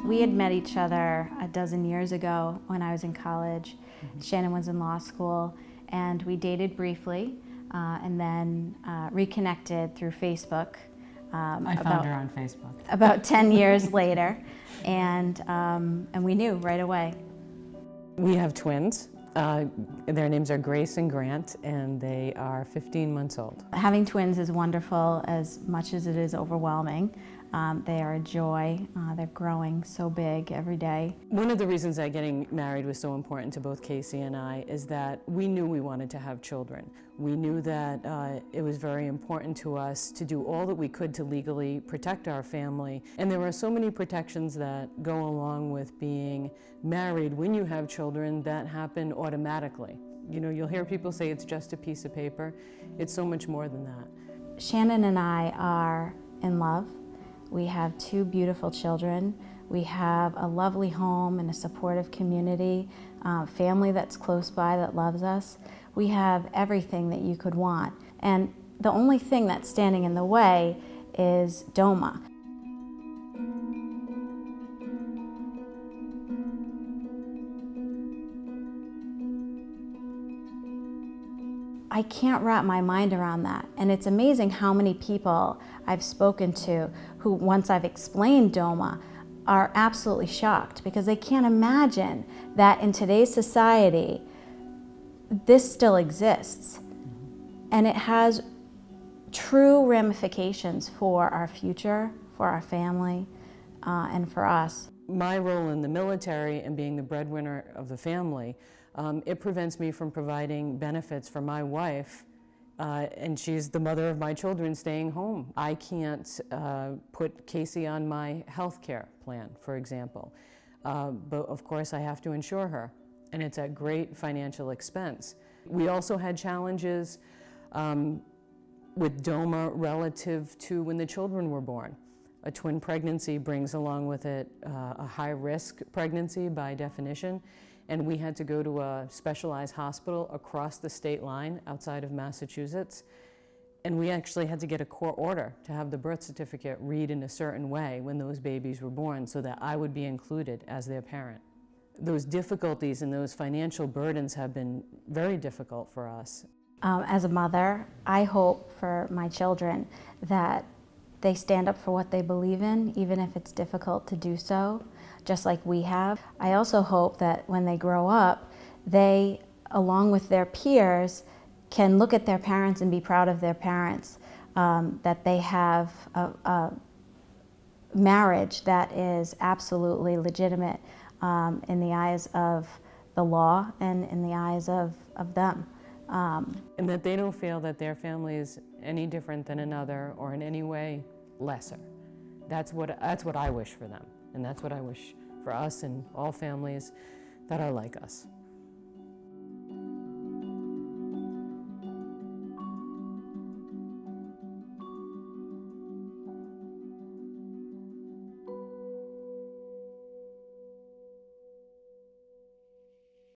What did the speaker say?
We had met each other a dozen years ago when I was in college. Shannon was in law school, and we dated briefly and then reconnected through Facebook. I found her on Facebook. About 10 years later, and we knew right away. We have twins. Their names are Grace and Grant, and they are 15 months old. Having twins is wonderful as much as it is overwhelming. They are a joy. They're growing so big every day. One of the reasons that getting married was so important to both Casey and I is that we knew we wanted to have children. We knew that it was very important to us to do all that we could to legally protect our family. And there are so many protections that go along with being married when you have children that happen automatically. You know, you'll hear people say it's just a piece of paper. It's so much more than that. Shannon and I are in love. We have two beautiful children. We have a lovely home and a supportive community, family that's close by that loves us. We have everything that you could want. And the only thing that's standing in the way is DOMA. I can't wrap my mind around that. And it's amazing how many people I've spoken to who, once I've explained DOMA, are absolutely shocked because they can't imagine that in today's society, this still exists. And it has true ramifications for our future, for our family, and for us. My role in the military and being the breadwinner of the family, it prevents me from providing benefits for my wife, and she's the mother of my children staying home. I can't put Casey on my health care plan, for example, but of course I have to insure her, and it's at great financial expense. We also had challenges with DOMA relative to when the children were born. A twin pregnancy brings along with it a high-risk pregnancy by definition, and we had to go to a specialized hospital across the state line outside of Massachusetts, and we actually had to get a court order to have the birth certificate read in a certain way when those babies were born so that I would be included as their parent. Those difficulties and those financial burdens have been very difficult for us. As a mother, I hope for my children that they stand up for what they believe in, even if it's difficult to do so, just like we have. I also hope that when they grow up, they, along with their peers, can look at their parents and be proud of their parents, that they have a marriage that is absolutely legitimate in the eyes of the law and in the eyes of them. And that they don't feel that their family is any different than another or in any way lesser. That's what I wish for them, and that's what I wish for us and all families that are like us.